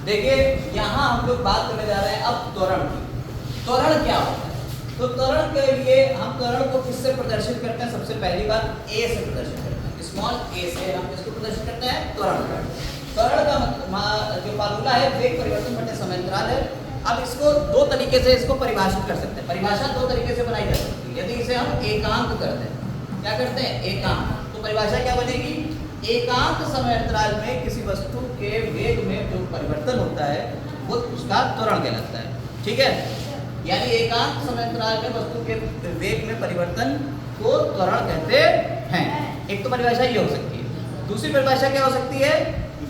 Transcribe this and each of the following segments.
देखिए यहाँ हम लोग बात करने जा रहे हैं अब त्वरण की। त्वरण क्या होता है? तो त्वरण के लिए हम त्वरण को किससे प्रदर्शित करते हैं? सबसे पहली बात ए से प्रदर्शित करते हैं, स्मॉल ए से हम इसको प्रदर्शित करते हैं त्वरण। त्वरण का जो फार्मूला है वेग परिवर्तन बटे समय अंतराल है। अब इसको दो तरीके से इसको परिभाषित कर सकते हैं। परिभाषा दो तरीके से बनाई जा सकती है। यदि इसे हम एकांक करते हैं, क्या करते हैं? एकांक, तो परिभाषा क्या बनेगी? एकांक समय अंतराल में किसी वस्तु के वेग में जो परिवर्तन होता है वो उसका त्वरण कहलाता है। ठीक है, यानी एकांक समय अंतराल में वस्तु के वेग में परिवर्तन को त्वरण कहते हैं। एक तो परिभाषा ये हो सकती है। दूसरी परिभाषा क्या हो सकती है?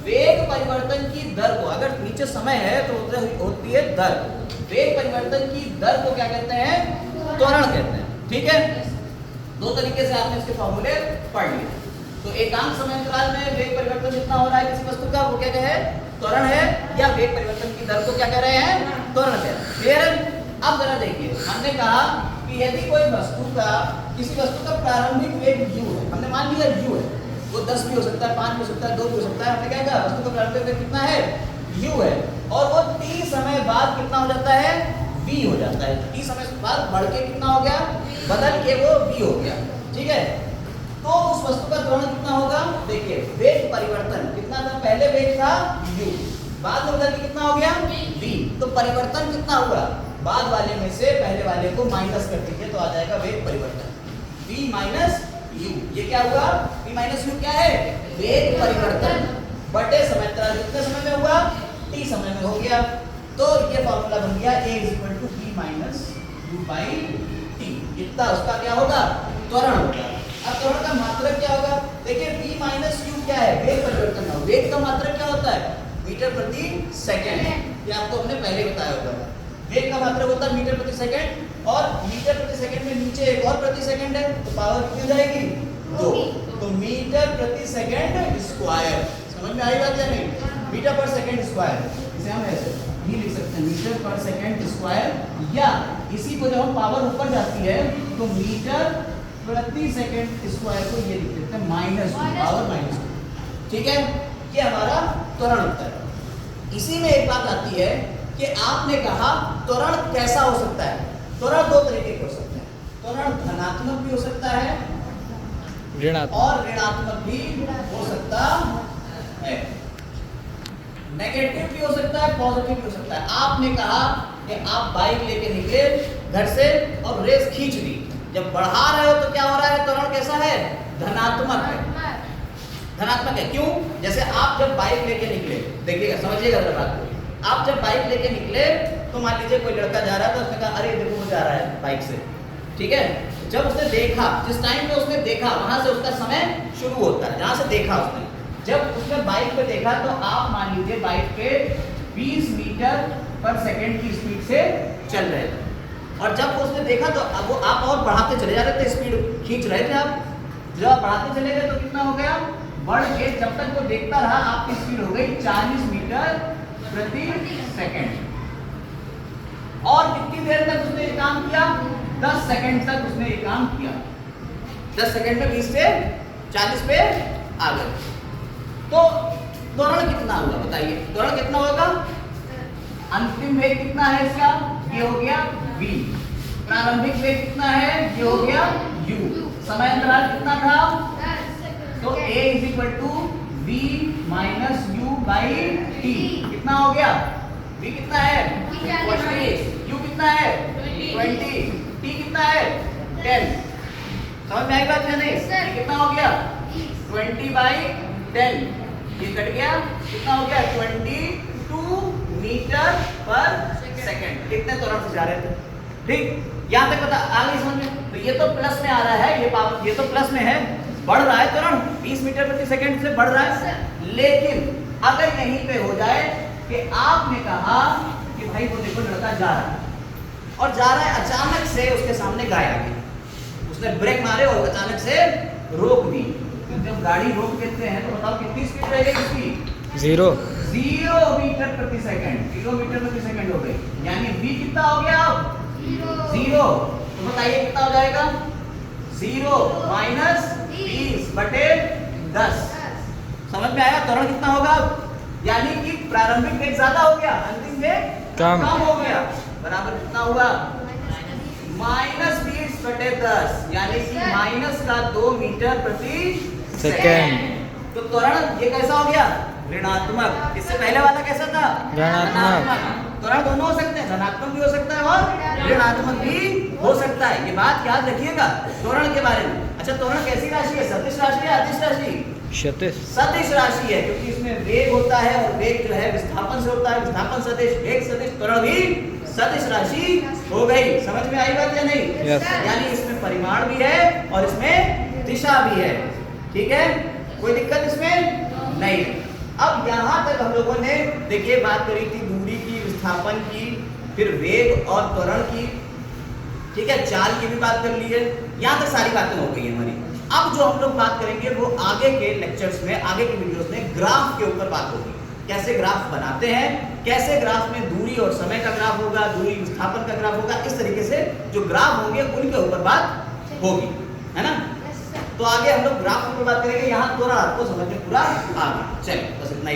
वेग परिवर्तन की दर को, अगर नीचे समय है तो उधर होती है दर, वेग परिवर्तन की दर को क्या कहते हैं? त्वरण कहते हैं। ठीक है, दो तरीके से आपने इसके फॉर्मूले पढ़ लिए। तो एकांक समय अंतराल में वेग परिवर्तन जितना हो रहा है किसी वस्तु का वो क्या कहे? त्वरण है, या वेग परिवर्तन की दर को क्या कह रहे हैं? त्वरण कह रहे हैं। क्लियर? अब जरा देखिए, हमने कहा कि यदि कोई वस्तु का, किसी वस्तु का प्रारंभिक वेग u है, हमने मान लिया u है, वो 10 भी हो सकता है, 5 भी हो सकता है, 2 भी हो सकता है। हमने क्या कहा? वस्तु का प्रारंभिक वेग कितना है? u है, और वो t समय बाद कितना हो जाता है? v हो जाता है। t समय बाद बढ़ के कितना हो गया? बदल के वो v हो गया। ठीक है, तो उस वस्तु का त्वरण कितना होगा? देखिए वेग परिवर्तन कितना था? पहले वेग था u, बाद में बदल के कितना हो गया? v। तो परिवर्तन कितना हुआ? बाद वाले में से पहले वाले को माइनस कर दीजिए तो आ जाएगा वेग परिवर्तन, v माइनस u। ये क्या हुआ? v माइनस u क्या है? वेग परिवर्तन बटे समय अंतराल। कितने समय में हुआ? t समय में हो गया। तो ये फॉर्मूला बन गया a = v minus u by t। इतना उसका क्या होगा? त्वरण होगा। अब त्वरण का मात्रक क्या होगा? देखिए v माइनस u क्या है? वेग परिवर्तन है। वेग का मात्रक क्या होता है? मीटर प्रति सेकंड। ये आपको हमने पहले बताया होगा। वेग का मात्रक होता है मीटर प्रति सेकंड, और मीटर प्रति सेकंड में नीचे एक और प्रति सेकंड है, तो पावर कितनी हो जाएगी? 2। तो मीटर प्रति सेकंड स्क्वायर। समझ में आई बात या नहीं? मीटर पर सेकंड स्क्वायर, इसे हम ऐसे भी लिख सकते हैं, मीटर पर सेकंड स्क्वायर। या इसी को जब हम पावर ऊपर जाती है तो मीटर प्रति सेकंड स्क्वायर को ये लिख देते हैं -2, पावर -2। ठीक है, ये हमारा त्वरण होता है। इसी में एक बात आती है कि आपने कहा त्वरण कैसा हो सकता है? त्वरण दो तरीके के हो सकते हैं। त्वरण धनात्मक भी हो सकता है और ऋणात्मक भी हो सकता है। नेगेटिव भी हो सकता है, पॉजिटिव भी हो सकता है। आपने कहा कि आप बाइक लेके निकले घर से और रेस खींच ली, जब बढ़ा रहे हो तो क्या हो रहा है? त्वरण कैसा है? धनात्मक है। धनात्मक है। क्यों? जैसे आप जब बाइक लेके निकले, देखिएगा, समझिएगा जरा बात को। आप जब बाइक लेके निकले तो मान लीजिए कोई लड़का जा रहा है तो उसने कहा अरे देखो वो जा रहा है बाइक से। ठीक है, जब उसने देखा, जिस टाइम पे उसने देखा वहां से उसका समय शुरू होता है, जहां से देखा उसने। जब उसने बाइक पे देखा तो आप मान लीजिए बाइक पे 20 मीटर पर सेकंड की स्पीड से चल रहे थे, और जब उसने देखा तो अब वो आप और बढ़ाते चले जा रहे थे, स्पीड खींच रहे थे आप। जब आप बढ़ाते चले गए तो कितना हो गया? बढ़ के जब तक वो देखता रहा आपकी स्पीड हो गई 40 मीटर प्रति सेकंड। और कितनी देर तक उसने ये काम किया? 10 सेकंड तक उसने ये काम किया। 10 सेकंड में 20 से 40 पे आ गए। तो त्वरण कितना हुआ बताइए? त्वरण कितना होगा? अंतिम वेग कितना है इसका? ये हो गया v। प्रारंभिक वेग कितना है? ये हो गया u। समय अंतराल कितना था? तो a = v minus u by t। कितना हो गया? v कितना है? 40। u कितना है? 20। t कितना है? 10। समझ में आई बात है नहीं? कितना हो गया? 20/10। ये कट गया, कितना हो गया? 22 मीटर पर सेकंड। कितने त्वरण से जा रहे थे? ठीक, यहाँ तक पता आ गई समझ में? तो ये तो प्लस में आ रहा है, ये पावर, ये तो प्लस में है, बढ़ रहा है त्वरण 20 मीटर प्रति सेकंड से बढ़ रहा है। लेकिन अगर यहीं पे हो जाए कि आपने कहा कि भाई वो देखो लड़का जा रहा है, और जा रहा है, अचानक से उसके सामने गाय आ गई, उसने ब्रेक मारे और अचानक से रोक दी। तो जब गाड़ी रोक देते हैं तो बताओ कितनी स्पीड रहेगी उसकी? 0 मीटर प्रति सेकंड। 0 मीटर प्रति सेकंड हो गई, यानी v कितना हो गया? 0। तो बताइए कितना हो जाएगा? 0 माइनस 20/10। समझ में आया? त्वरण कितना होगा? यानी कि प्रारंभिक वेग ज्यादा हो गया, अंतिम वेग कम हो गया। बराबर कितना हुआ? -20/10, यानी कि माइनस का 2 मीटर प्रति सेकेंड। तो त्वरण ये कैसा हो गया? ऋणात्मक। इससे पहले वाला कैसा था? ऋणात्मक। त्वरण दोनों हो सकते हैं, धनात्मक भी हो सकता है और ऋणात्मक भी हो सकता है। ये बात याद रखिएगा त्वरण के बारे में। अच्छा, त्वरण कैसी राशि है? सदिश राशि है, अदिश राशि? सदिश राशि है, क्योंकि इसमें वेग होता है और वेग जो है विस्थापन से होता है। विस्थापन सदिश, वेग सदिश, त्वरण भी सदिश राशि हो गई। समझ में आई बात या नहीं? Yes. यानी इसमें परिमाण भी है और इसमें दिशा भी है। ठीक है, कोई दिक्कत इसमें नहीं। अब यहाँ तक हम लोगों ने देखिए बात करी थी दूरी की, विस्थापन की, फिर वेग और त्वरण की। ठीक है, चाल की भी बात कर ली है। यहाँ तक सारी बातें हो गई है हमारी। अब जो हम लोग बात करेंगे वो आगे के लेक्चर्स में, आगे के वीडियोस में ग्राफ के ऊपर बात होगी। कैसे ग्राफ बनाते हैं, कैसे ग्राफ में दूरी और समय का ग्राफ होगा, दूरी विस्थापन का ग्राफ होगा, इस तरीके से जो ग्राफ होंगे उनके ऊपर बात होगी, है ना। तो आगे हम लोग ग्राफ के ऊपर बात करेंगे। यहाँ त्वरण आपको समझ में पूरा आ गया। चलिए बस इतना ही।